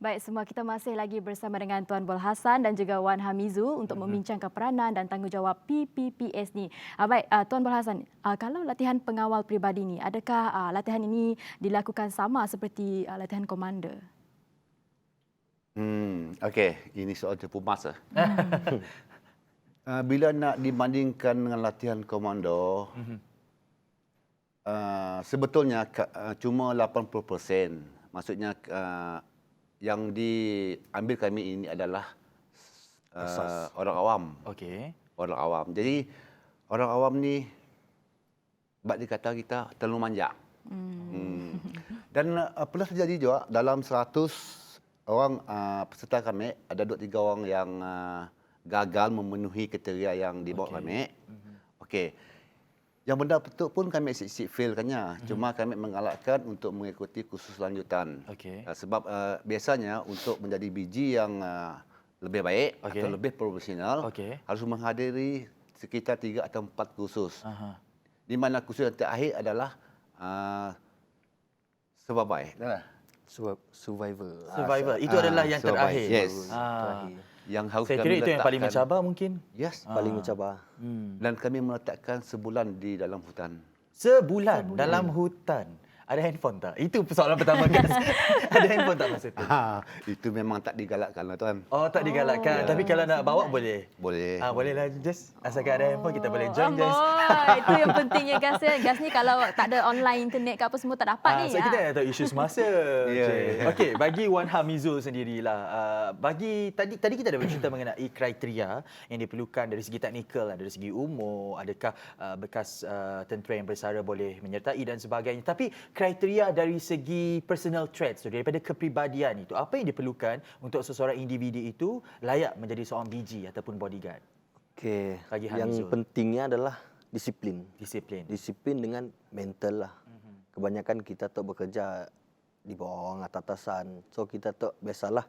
Baik, semua kita masih lagi bersama dengan Tuan Boh Hassan dan juga Wan Hamizul untuk membincangkan peranan dan tanggungjawab PPPS ni. Baik, Tuan Boh Hassan, kalau latihan pengawal peribadi ni, adakah latihan ini dilakukan sama seperti latihan komander? Okey, ini soal terpumas. Bila nak dibandingkan dengan latihan komando, sebetulnya cuma 80%. Maksudnya yang diambil kami ini adalah orang awam. Okey. Orang awam. Jadi orang awam ni bak dikata kita terlalu manja. Dan pernah terjadi juga dalam 100 orang peserta kami ada 2-3 orang yang gagal memenuhi kriteria yang dibawa kami. Okey. Yang benda betul pun kami exit failkannya. Cuma kami mengalahkan untuk mengikuti kursus lanjutan. Okey. Sebab biasanya untuk menjadi biji yang lebih baik atau lebih profesional harus menghadiri sekitar 3 atau 4 kursus. Di mana kursus yang terakhir adalah survival. Survivor. Survivor. Itu adalah yang terakhir. Yes. Terakhir. Yang harus Saya kami kira itu yang paling letakkan- mencabar mungkin. Yes. Paling mencabar. Dan kami meletakkan sebulan di dalam hutan. Sebulan dalam hutan. Ada handphone tak? Itu persoalan pertama kan. Ada handphone tak masa tu? Itu memang tak digalakkan lah tuan. Oh, tak digalakkan. Ya. Tapi kalau nak bawa boleh. Boleh. Bolehlah Jas. Asalkan ada handphone kita boleh join Jas. Itu yang pentingnya Gas. Gas ni kalau tak ada online internet ke apa semua tak dapat ni. So kita dah tahu isu semasa. Ya, Okay. ya. Okey, bagi Wan Hamizul sendirilah. Bagi tadi kita dah bercerita mengenai kriteria yang diperlukan dari segi teknikal, dari segi umur, adakah bekas tentera yang bersara boleh menyertai dan sebagainya. Tapi kriteria dari segi personal traits tu, daripada kepribadian itu, apa yang diperlukan untuk seseorang individu itu layak menjadi seorang BG ataupun bodyguard? Okey, Bagi yang Hamizul. pentingnya adalah disiplin. Disiplin. Disiplin dengan mental lah. Kebanyakan kita tu bekerja di bawah atasan. So kita tu biasalah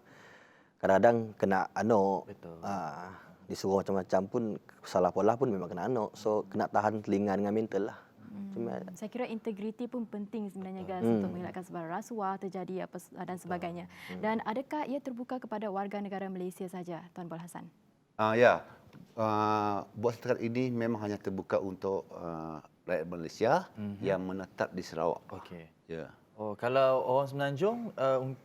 kadang-kadang kena Betul. disuruh macam-macam pun salah pola pun memang kena So kena tahan telinga dengan mental lah. Cuma Saya kira integriti pun penting sebenarnya Gas untuk mengelakkan sebarang rasuah terjadi apa dan sebagainya. Dan adakah ia terbuka kepada warga negara Malaysia saja, Tuan Bol Hassan? Ya, buat setakat ini memang hanya terbuka untuk rakyat Malaysia yang menetap di Sarawak. Okey. Ya. Oh, kalau orang Semenanjung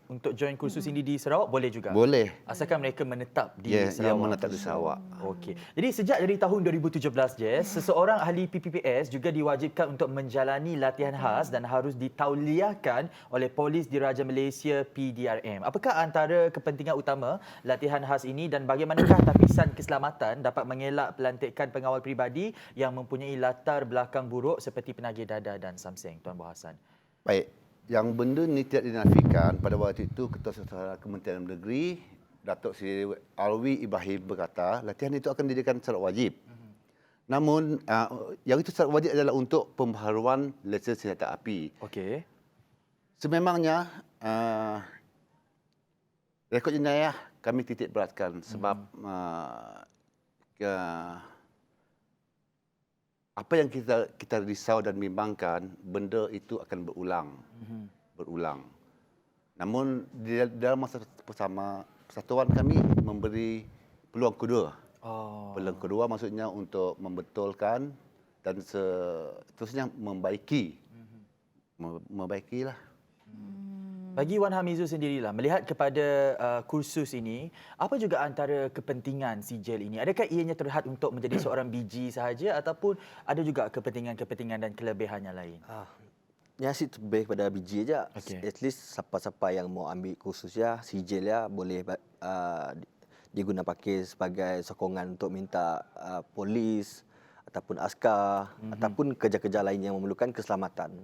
untuk join kursus ini di Sarawak boleh juga? Boleh. Asalkan mereka menetap di Ya, Sarawak. yang menetap di Sarawak. Okey. Jadi sejak dari tahun 2017 Jess, seseorang ahli PPPS juga diwajibkan untuk menjalani latihan khas dan harus ditauliahkan oleh Polis Diraja Malaysia PDRM. Apakah antara kepentingan utama latihan khas ini dan bagaimanakah tapisan keselamatan dapat mengelak pelantikan pengawal peribadi yang mempunyai latar belakang buruk seperti penagih dada dan samseng, Tuan Bol Hassan? Baik. Yang benda ni tidak dinafikan pada waktu itu Ketua Sutradara Kementerian Negeri Datuk Seri Alwi Ibrahim berkata latihan itu akan dijadikan syarat wajib. Namun yang itu syarat wajib adalah untuk pembaharuan lesen senjata api. Okey. Sememangnya rekod jenayah kami titik beratkan sebab apa yang kita risau dan bimbangkan, benda itu akan berulang. Namun di dalam masa bersama persatuan kami memberi peluang kedua. Peluang kedua maksudnya untuk membetulkan dan seterusnya membaikilah. Bagi Wan Hamizul sendirilah, melihat kepada kursus ini, apa juga antara kepentingan sijil ini? Adakah ianya terhad untuk menjadi seorang BG sahaja ataupun ada juga kepentingan-kepentingan dan kelebihannya lain? ya sih lebih pada biji aja. Okey. At least siapa-siapa yang mau ambil kursus ya, sijil ya boleh diguna pakai sebagai sokongan untuk minta polis ataupun askar ataupun kerja-kerja lain yang memerlukan keselamatan.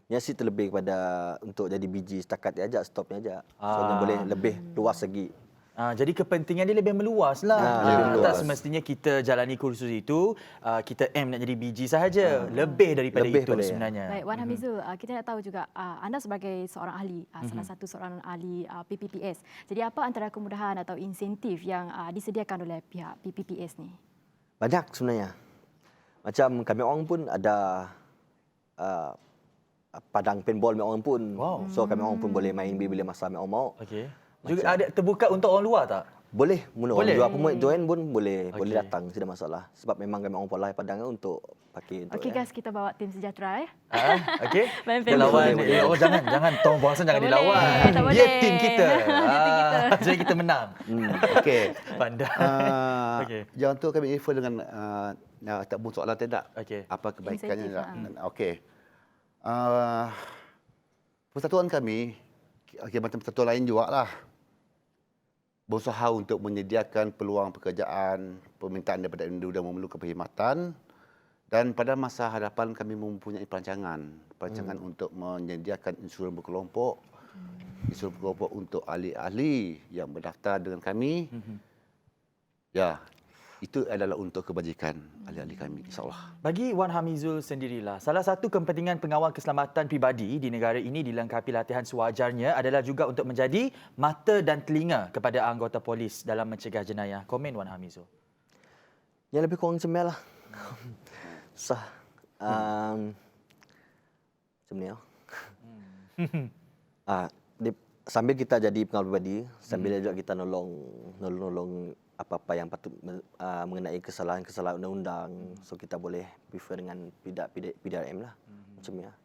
Ya sih terlebih kepada untuk jadi biji setakat aja, stopnya aja. Soalnya boleh lebih luas lagi. Jadi kepentingan dia lebih meluas lah. lebih Tak meluas. semestinya kita jalani kursus itu, kita aim nak jadi BG sahaja. Lebih daripada Lebih itu pada sebenarnya. Baik, Wan Hamizul, kita nak tahu juga anda sebagai seorang ahli, salah satu seorang ahli PPPS. Jadi apa antara kemudahan atau insentif yang disediakan oleh pihak PPPS ni? Banyak sebenarnya. Macam kami orang pun ada padang paintball kami orang pun. Wow. So kami orang pun boleh main bila masa kami orang mau. Okey. Juga ada terbuka untuk orang luar tak? Boleh, mula Boleh? orang jual pun join pun boleh Okey. datang, tidak masalah. Sebab memang kami orang pola padang untuk pakai untuk. Okey guys, kita bawa tim sejahtera. Okey. Main Kita paintball. lawan. Boleh. Oh jangan Tong Bohasan jangan Tak dilawan. boleh, tak Dia boleh. tim kita. Tim kita. Jadi kita menang. Okey. Pandai. Okey. Jangan tu kami refer dengan tak pun soalan tidak. Okey. Apa kebaikannya Insentif, tak. Okey. Persatuan kami, macam persatuan lain juga lah, berusaha untuk menyediakan peluang pekerjaan, permintaan daripada individu yang memerlukan perkhidmatan, dan pada masa hadapan kami mempunyai perancangan untuk menyediakan insurans berkelompok, insurans berkelompok untuk ahli-ahli yang berdaftar dengan kami. Ya, itu adalah untuk kebajikan ahli-ahli kami, insyaAllah. Bagi Wan Hamizul sendirilah, salah satu kepentingan pengawal keselamatan pribadi di negara ini dilengkapi latihan sewajarnya adalah juga untuk menjadi mata dan telinga kepada anggota polis dalam mencegah jenayah. Komen Wan Hamizul. Yang lebih kurang macam ni lah. Susah. Macam ni lah. Sambil kita jadi pengawal pribadi, sambil juga kita nolong apa-apa yang patut mengenai kesalahan-kesalahan undang-undang. So kita boleh prefer dengan PDRM lah. Macam ni lah.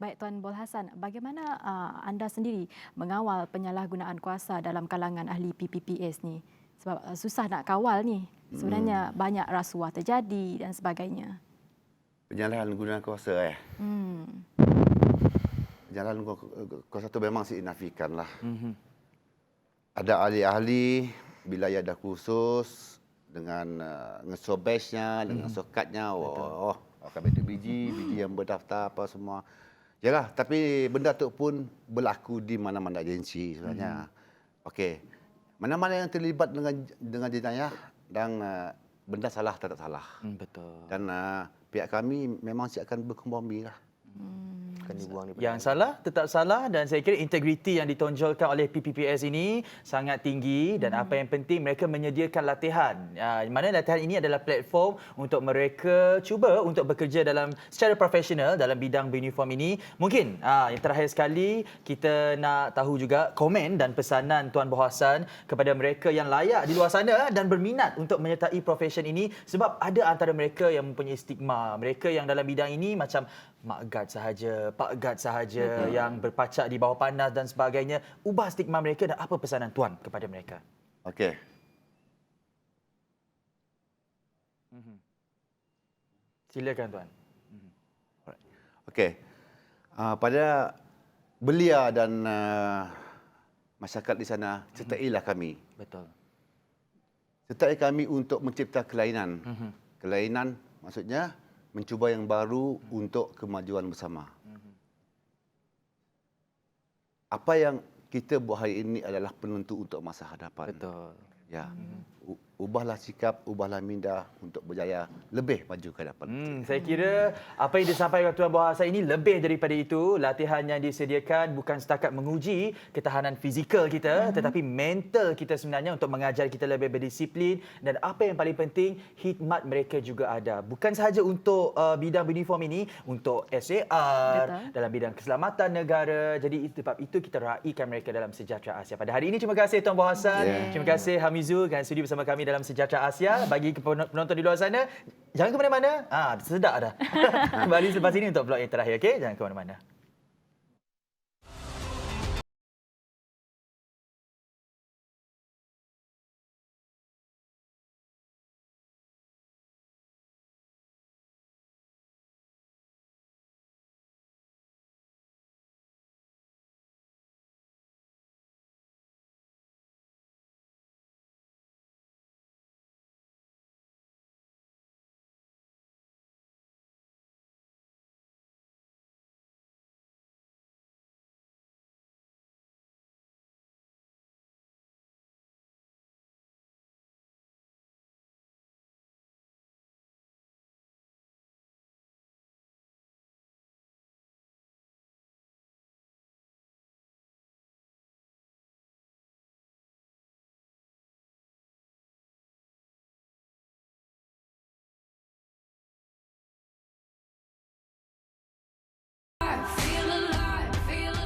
Baik Tuan Bol Hassan, bagaimana anda sendiri mengawal penyalahgunaan kuasa dalam kalangan ahli PPPS ni? Sebab susah nak kawal ni. Sebenarnya banyak rasuah terjadi dan sebagainya. Penyalahgunaan kuasa penyalahgunaan kuasa tu memang signifikan lah. Ada ahli-ahli wilayah dah khusus dengan ngesobesnya, dengan sokatnya, akan betul biji yang berdaftar apa semua. Yalah, tapi benda tu pun berlaku di mana-mana agensi sebenarnya. Okey. Mana-mana yang terlibat dengan jenayah dan benda salah tak salah. Betul. Dan pihak kami memang akan berkompromi lah. Akan dibuang di Yang salah tetap salah dan saya kira integriti yang ditonjolkan oleh PPPS ini sangat tinggi dan apa yang penting mereka menyediakan latihan. Mana latihan ini adalah platform untuk mereka cuba untuk bekerja secara profesional dalam bidang beruniform ini. Mungkin yang terakhir sekali kita nak tahu juga komen dan pesanan Tuan Bol Hassan kepada mereka yang layak di luar sana dan berminat untuk menyertai profession ini sebab ada antara mereka yang mempunyai stigma. Mereka yang dalam bidang ini macam Mak Gad sahaja, Pak Gad sahaja yang berpacak di bawah panas dan sebagainya. Ubah stigma mereka dan apa pesanan Tuan kepada mereka? Okey. Silakan Tuan. Okey. Pada belia dan masyarakat di sana, sertailah kami. Betul. Sertai kami untuk mencipta kelainan. Kelainan maksudnya mencuba yang baru untuk kemajuan bersama. Apa yang kita buat hari ini adalah penentu untuk masa hadapan. Betul. Ya. Ubahlah sikap, ubahlah minda untuk berjaya lebih maju ke depan. Saya kira apa yang disampaikan Tuan Bol Hassan ini lebih daripada itu. Latihan yang disediakan bukan setakat menguji ketahanan fizikal kita, tetapi mental kita sebenarnya untuk mengajar kita lebih berdisiplin dan apa yang paling penting, khidmat mereka juga ada. Bukan sahaja untuk bidang beruniform ini, untuk SAR, dalam bidang keselamatan negara. Jadi sebab itu kita raikan mereka dalam Sejahtera Asia. Pada hari ini terima kasih Tuan Bol Hassan. Terima kasih Hamizul dan sudi bersama kami dalam Sejahtera Asia. Bagi penonton di luar sana, jangan ke mana-mana. Sedap dah. Kembali selepas ini untuk vlog yang terakhir, okey? Jangan ke mana-mana.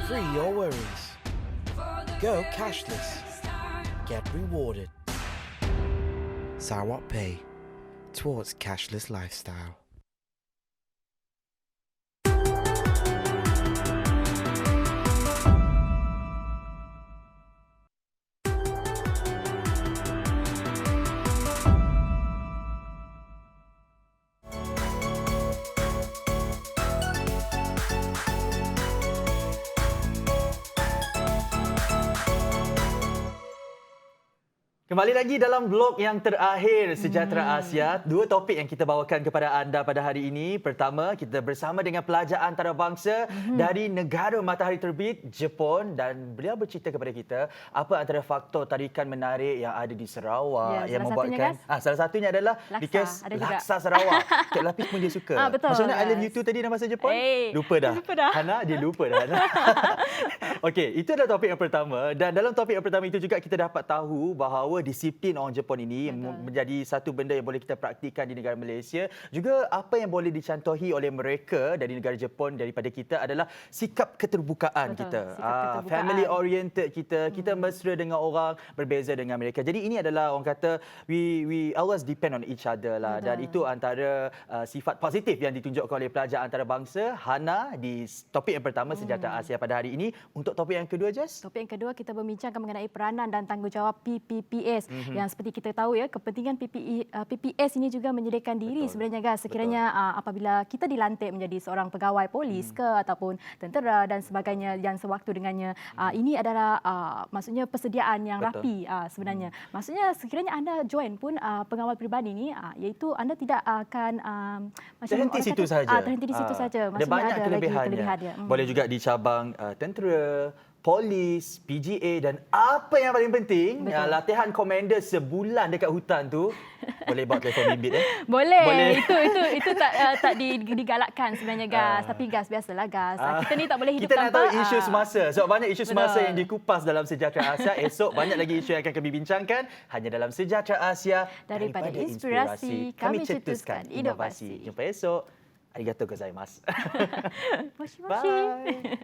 Free your worries. Go cashless. Get rewarded. Sarawak Pay, towards cashless lifestyle. Kembali lagi dalam blog yang terakhir Sejahtera Asia. Dua topik yang kita bawakan kepada anda pada hari ini. Pertama, kita bersama dengan pelajar antarabangsa dari negara matahari terbit, Jepun, dan beliau bercerita kepada kita apa antara faktor tarikan menarik yang ada di Sarawak yang membuatkan salah satunya adalah laksa, because ada juga. laksa Sarawak. Tok Lapis pun dia suka. Betul. Macam mana I love you tu tadi dalam bahasa Jepun? Lupa dah. Hana dia lupa dah. Hana. Okey, itu adalah topik yang pertama dan dalam topik yang pertama itu juga kita dapat tahu bahawa power, disiplin orang Jepun ini menjadi satu benda yang boleh kita praktikkan di negara Malaysia. Juga apa yang boleh dicontohi oleh mereka dari negara Jepun daripada kita adalah sikap keterbukaan kita. Sikap keterbukaan. Family oriented kita mesra dengan orang, berbeza dengan mereka. Jadi ini adalah orang kata we always depend on each other lah. Dan itu antara sifat positif yang ditunjukkan oleh pelajar antarabangsa Hana di topik yang pertama Sejahtera Asia pada hari ini. Untuk topik yang kedua, Jess? Topik yang kedua kita berbincangkan mengenai peranan dan tanggungjawab PPPS yang seperti kita tahu ya, kepentingan PPPS ini juga menyediakan diri sebenarnya guys, sekiranya apabila kita dilantik menjadi seorang pegawai polis ke ataupun tentera dan sebagainya yang sewaktu dengannya, ini adalah maksudnya persediaan yang rapi sebenarnya. Maksudnya sekiranya anda join pun pengawal peribadi ini, iaitu anda tidak akan terhenti situ saja. Terhenti di situ saja. Ada banyak kelebihannya. Boleh juga di cabang tentera, polis, PGA dan apa yang paling penting, latihan komander sebulan dekat hutan tu. Boleh bawa telefon bimbit Boleh. Itu tak digalakkan sebenarnya gas. Tapi gas biasalah gas. Kita ni tak boleh hidup kita tanpa. Kita nak tahu isu semasa. Sebab banyak isu semasa Betul. yang dikupas dalam Sejahtera Asia. Esok banyak lagi isu yang akan kami bincangkan hanya dalam Sejahtera Asia. Daripada inspirasi, kami cetuskan inovasi. Jumpa esok. Arigatou gozaimasu. Moshi moshi. Bye.